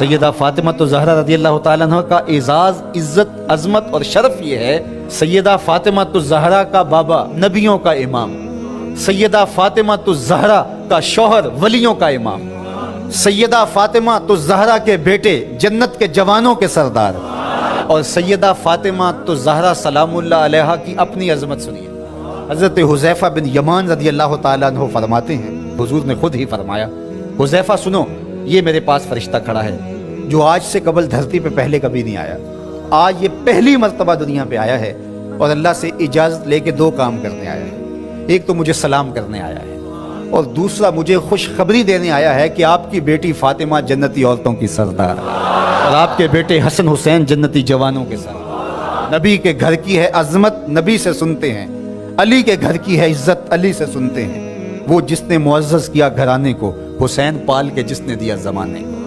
सैयदा फातिमा तो ज़हरा रज़ियल्लाहु ताला अन्हा का एजाज़, इज़्ज़त, अज़मत और शरफ ये है, सैयदा फातिमा तो ज़हरा का बाबा नबियों का इमाम, सैयदा फातिमा तो ज़हरा का शौहर वलियों का इमाम, सैयदा फातिमा तो ज़हरा के बेटे जन्नत के जवानों के सरदार, और सैयदा फातिमा तो ज़हरा सलामुल्लाह अलैहा की अपनी अज़मत सुनिए। हज़रत हुज़ैफ़ा बिन यमान रज़ियल्लाहु ताला अन्हु फरमाते हैं, हुज़ूर ने खुद ही फरमाया, हुज़ैफ़ा सुनो, ये मेरे पास फरिश्ता खड़ा है जो आज से कबल धरती पे पहले कभी नहीं आया। आज ये पहली मर्तबा दुनिया पे आया है और अल्लाह से इजाज़त लेके दो काम करने आया है। एक तो मुझे सलाम करने आया है और दूसरा मुझे खुशखबरी देने आया है कि आपकी बेटी फातिमा जन्नती औरतों की सरदार और आपके बेटे हसन हुसैन जन्नती जवानों के सरदार। नबी के घर की है अज़मत, नबी से सुनते हैं। अली के घर की है इज़्ज़त, अली से सुनते हैं। वो जिसने मुअज़्ज़ज़ किया घराने को, हुसैन पाल के जिसने दिया ज़माने को।